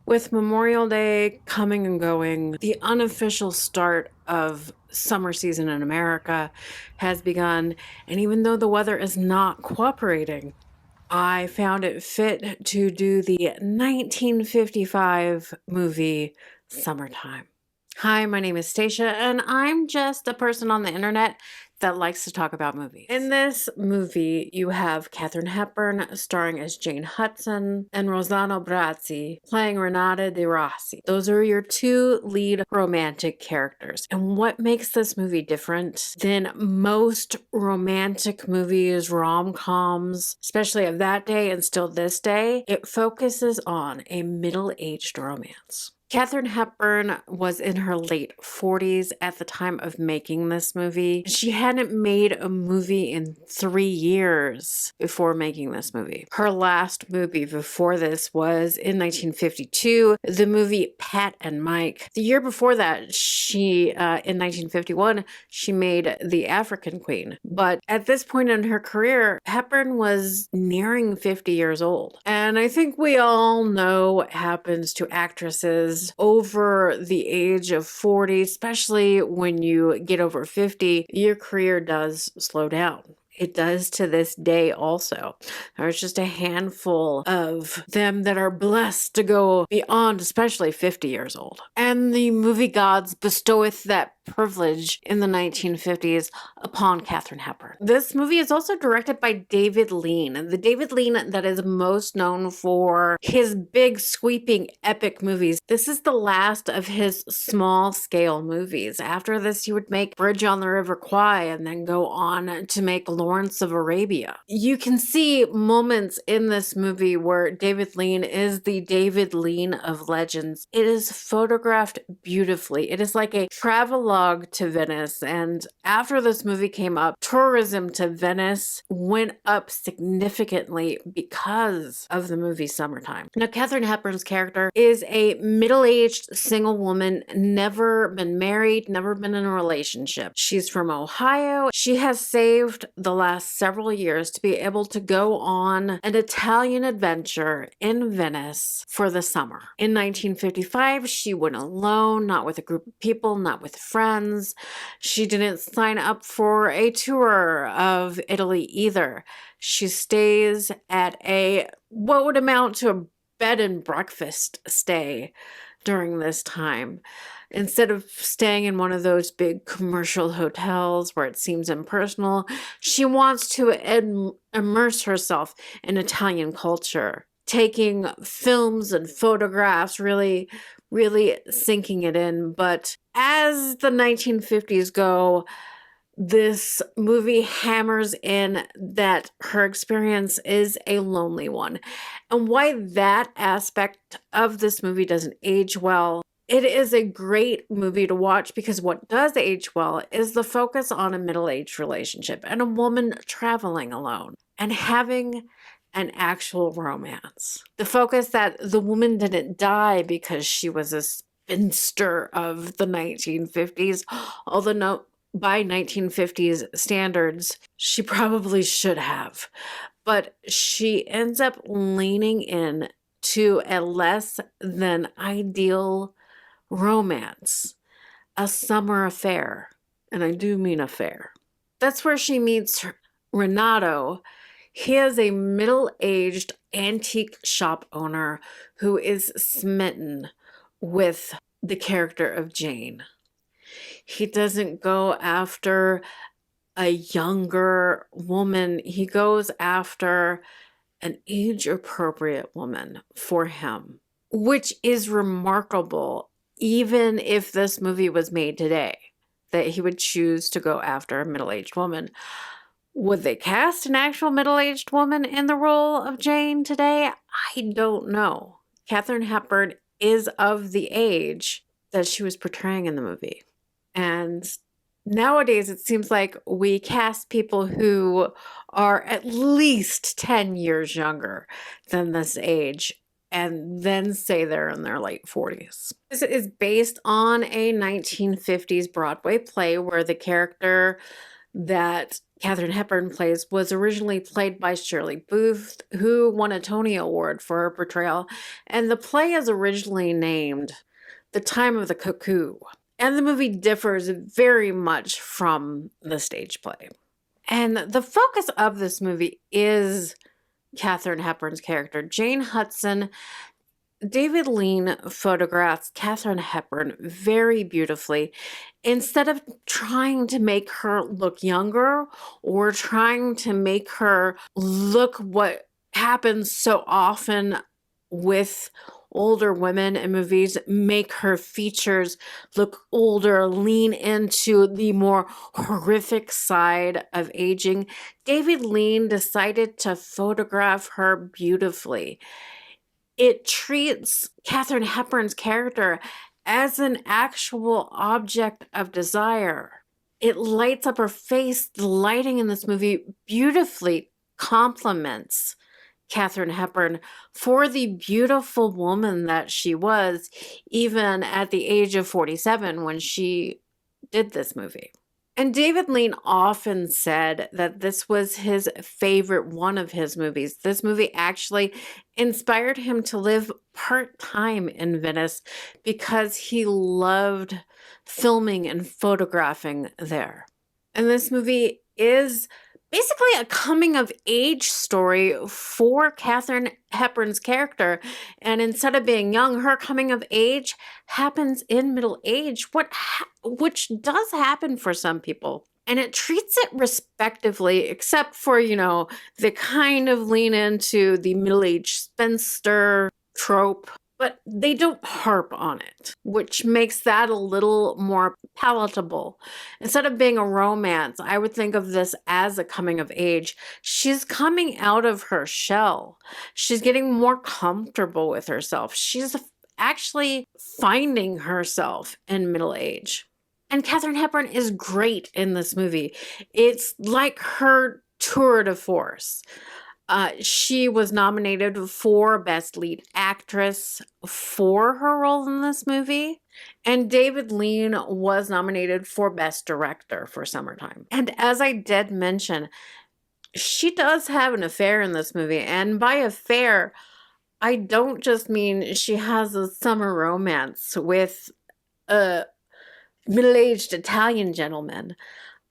With Memorial Day coming and going, the unofficial start of summer season in America has begun, and even though the weather is not cooperating, I found it fit to do the 1955 movie Summertime. Hi, my name is Stacia, and I'm just a person on the internet that likes to talk about movies. In this movie, you have Katharine Hepburn starring as Jane Hudson and Rossano Brazzi playing Renata de Rossi. Those are your two lead romantic characters. And what makes this movie different than most romantic movies, rom-coms, especially of that day and still this day, it focuses on a middle-aged romance. Katharine Hepburn was in her late 40s at the time of making this movie. She hadn't made a movie in 3 years before making this movie. Her last movie before this was in 1952, the movie Pat and Mike. The year before that, in 1951, she made The African Queen. But at this point in her career, Hepburn was nearing 50 years old. And I think we all know what happens to actresses over the age of 40, especially when you get over 50, your career does slow down. It does to this day also. There's just a handful of them that are blessed to go beyond, especially 50 years old. And the movie gods bestoweth that privilege in the 1950s upon Katharine Hepburn. This movie is also directed by David Lean, the David Lean that is most known for his big sweeping epic movies. This is the last of his small scale movies. After this, he would make Bridge on the River Kwai and then go on to make Lawrence of Arabia. You can see moments in this movie where David Lean is the David Lean of legends. It is photographed beautifully. It is like a travelogue to Venice, and after this movie came up, tourism to Venice went up significantly because of the movie Summertime. Now, Katharine Hepburn's character is a middle-aged single woman, never been married, never been in a relationship. She's from Ohio. She has saved the last several years to be able to go on an Italian adventure in Venice for the summer. In 1955, she went alone, not with a group of people, not with friends. She didn't sign up for a tour of Italy either. She stays at what would amount to a bed and breakfast stay during this time. Instead of staying in one of those big commercial hotels where it seems impersonal, she wants to immerse herself in Italian culture, taking films and photographs, really sinking it in. But as the 1950s go, this movie hammers in that her experience is a lonely one. And why that aspect of this movie doesn't age well, it is a great movie to watch because what does age well is the focus on a middle-aged relationship and a woman traveling alone and having an actual romance. The focus that the woman didn't die because she was a spinster of the 1950s, although no, by 1950s standards, she probably should have. But she ends up leaning in to a less than ideal romance, a summer affair. And I do mean affair. That's where she meets Renato. He is a middle-aged antique shop owner who is smitten with the character of Jane. He doesn't go after a younger woman. He goes after an age-appropriate woman for him, which is remarkable, even if this movie was made today, that he would choose to go after a middle-aged woman. Would they cast an actual middle-aged woman in the role of Jane today? I don't know. Katharine Hepburn is of the age that she was portraying in the movie. And nowadays, it seems like we cast people who are at least 10 years younger than this age and then say they're in their late 40s. This is based on a 1950s Broadway play where the character that Katharine Hepburn plays was originally played by Shirley Booth, who won a Tony Award for her portrayal, and the play is originally named The Time of the Cuckoo. And the movie differs very much from the stage play. And the focus of this movie is Katharine Hepburn's character, Jane Hudson. David Lean photographs Katharine Hepburn very beautifully. Instead of trying to make her look younger or trying to make her look what happens so often with older women in movies, make her features look older, lean into the more horrific side of aging, David Lean decided to photograph her beautifully. It treats Katharine Hepburn's character as an actual object of desire. It lights up her face. The lighting in this movie beautifully complements Katharine Hepburn for the beautiful woman that she was, even at the age of 47 when she did this movie. And David Lean often said that this was his favorite one of his movies. This movie actually inspired him to live part-time in Venice because he loved filming and photographing there. And this movie is basically a coming-of-age story for Katharine Hepburn's character. And instead of being young, her coming of age happens in middle age, which does happen for some people. And it treats it respectively, except for, they kind of lean into the middle-aged spinster trope, but they don't harp on it, which makes that a little more palatable. Instead of being a romance, I would think of this as a coming of age. She's coming out of her shell. She's getting more comfortable with herself. She's actually finding herself in middle age. And Katharine Hepburn is great in this movie. It's like her tour de force. She was nominated for Best Lead Actress for her role in this movie. And David Lean was nominated for Best Director for Summertime. And as I did mention, she does have an affair in this movie. And by affair, I don't just mean she has a summer romance with a middle-aged Italian gentleman.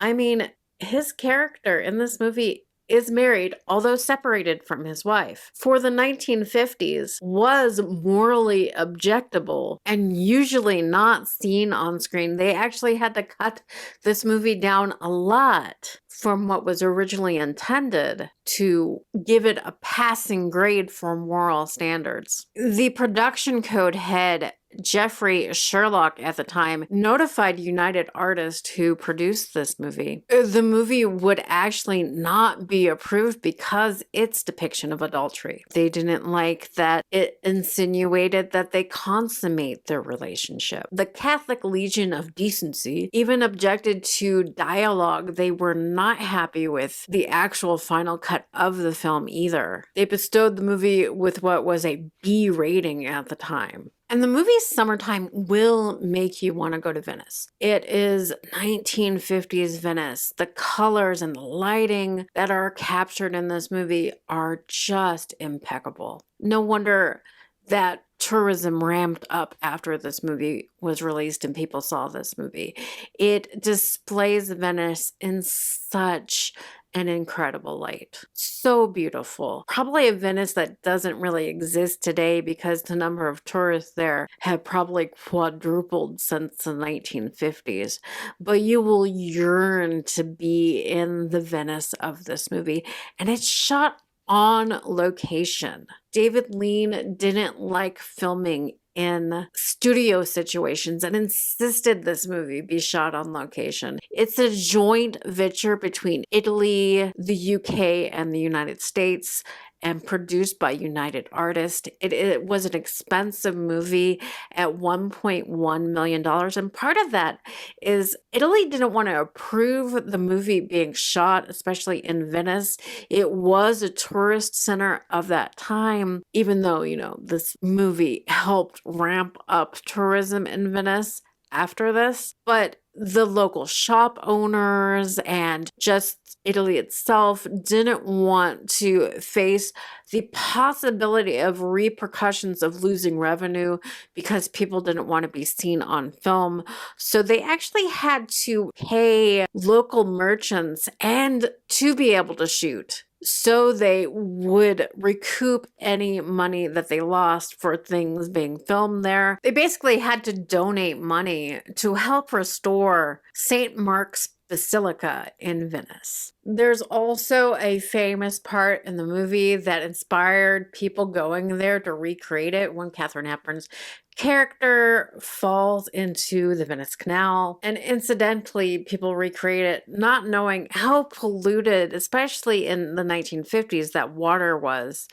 I mean, his character in this movie is married, although separated from his wife. For the 1950s, was morally objectable and usually not seen on screen. They actually had to cut this movie down a lot from what was originally intended to give it a passing grade for moral standards. The production code head Jeffrey Sherlock at the time notified United Artists who produced this movie. The movie would actually not be approved because its depiction of adultery. They didn't like that it insinuated that they consummate their relationship. The Catholic Legion of Decency even objected to dialogue. They were not happy with the actual final cut of the film either. They bestowed the movie with what was a B rating at the time. And the movie Summertime will make you want to go to Venice. It is 1950s Venice. The colors and the lighting that are captured in this movie are just impeccable. No wonder that tourism ramped up after this movie was released and people saw this movie. It displays Venice in such an incredible light. So beautiful. Probably a Venice that doesn't really exist today because the number of tourists there have probably quadrupled since the 1950s. But you will yearn to be in the Venice of this movie. And it's shot on location. David Lean didn't like filming in studio situations and insisted this movie be shot on location. It's a joint venture between Italy, the UK, and the United States, and produced by United Artists. It was an expensive movie at $1.1 million. And part of that is Italy didn't want to approve the movie being shot, especially in Venice. It was a tourist center of that time, even though, this movie helped ramp up tourism in Venice after this. But the local shop owners and just Italy itself didn't want to face the possibility of repercussions of losing revenue because people didn't want to be seen on film. So they actually had to pay local merchants and to be able to shoot, so they would recoup any money that they lost for things being filmed there. They basically had to donate money to help restore St. Mark's Basilica in Venice. There's also a famous part in the movie that inspired people going there to recreate it when Katharine Hepburn's character falls into the Venice Canal. And incidentally, people recreate it not knowing how polluted, especially in the 1950s, that water was.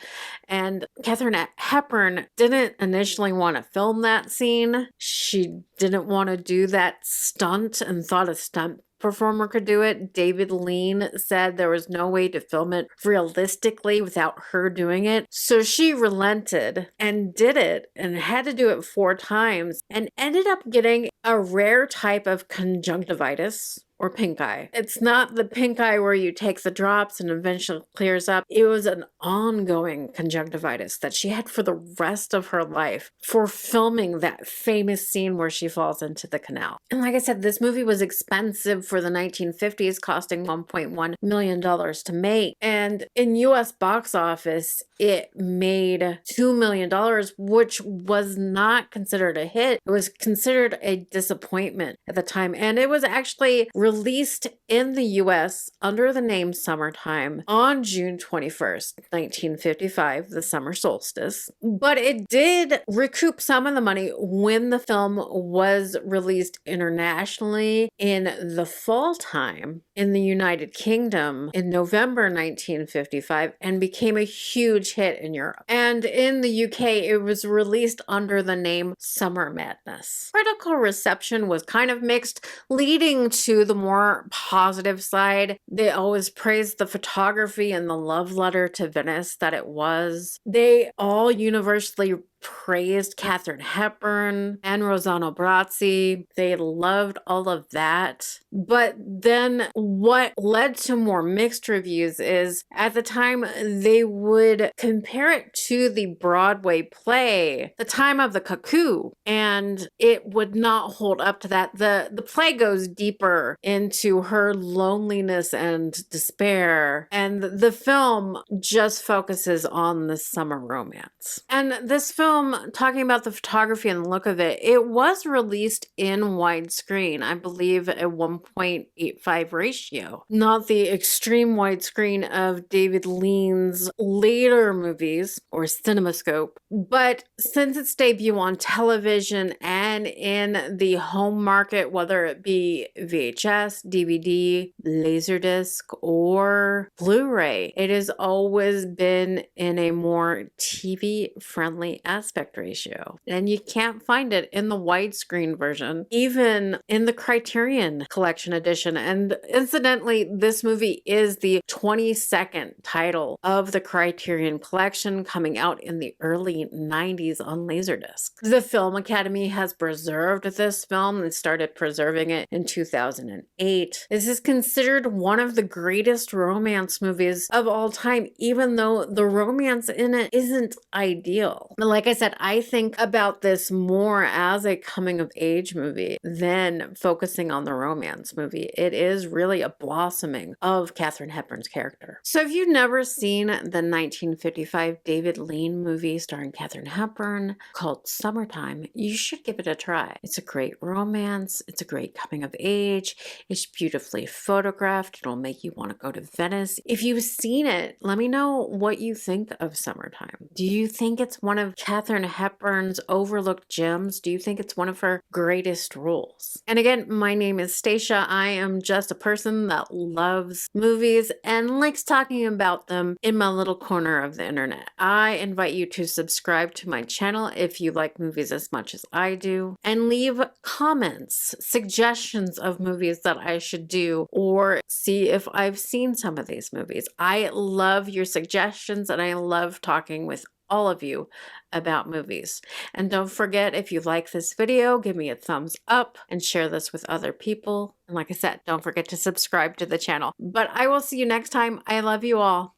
And Katharine Hepburn didn't initially want to film that scene. She didn't want to do that stunt and thought a stunt performer could do it. David Lean said there was no way to film it realistically without her doing it. So she relented and did it and had to do it 4 times and ended up getting a rare type of conjunctivitis or pink eye. It's not the pink eye where you take the drops and eventually clears up. It was an ongoing conjunctivitis that she had for the rest of her life for filming that famous scene where she falls into the canal. And like I said, this movie was expensive for the 1950s, costing $1.1 million to make. And in US box office, it made $2 million, which was not considered a hit. It was considered a disappointment at the time. And it was actually released in the US under the name Summertime on June 21st, 1955, the summer solstice. But it did recoup some of the money when the film was released internationally in the fall time in the United Kingdom in November 1955 and became a huge hit in Europe. And in the UK, it was released under the name Summer Madness. Critical reception was kind of mixed, leading to the more positive side. They always praised the photography and the love letter to Venice that it was. They all universally praised Katharine Hepburn and Rossano Brazzi. They loved all of that. But then what led to more mixed reviews is at the time they would compare it to the Broadway play, The Time of the Cuckoo, and it would not hold up to that. The play goes deeper into her loneliness and despair, and the film just focuses on the summer romance. And this film, talking about the photography and the look of it, it was released in widescreen, I believe a 1.85 ratio. Not the extreme widescreen of David Lean's later movies or CinemaScope, but since its debut on television and in the home market, whether it be VHS, DVD, Laserdisc, or Blu-ray, it has always been in a more TV-friendly aspect ratio. And you can't find it in the widescreen version, even in the Criterion Collection edition. And incidentally, this movie is the 22nd title of the Criterion Collection, coming out in the early 90s on Laserdisc. The Film Academy has preserved this film and started preserving it in 2008. This is considered one of the greatest romance movies of all time, even though the romance in it isn't ideal. But like I said, I think about this more as a coming of age movie than focusing on the romance movie. It is really a blossoming of Katharine Hepburn's character. So if you've never seen the 1955 David Lean movie starring Katharine Hepburn called Summertime, you should give it a try. It's a great romance. It's a great coming of age. It's beautifully photographed. It'll make you want to go to Venice. If you've seen it, let me know what you think of Summertime. Do you think it's one of Katharine Hepburn's overlooked gems? Do you think it's one of her greatest roles? And again, my name is Stacia. I am just a person that loves movies and likes talking about them in my little corner of the internet. I invite you to subscribe to my channel if you like movies as much as I do, and leave comments, suggestions of movies that I should do, or see if I've seen some of these movies. I love your suggestions and I love talking with all of you about movies. And don't forget, if you like this video, give me a thumbs up and share this with other people. And like I said, don't forget to subscribe to the channel. But I will see you next time. I love you all.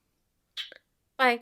Bye.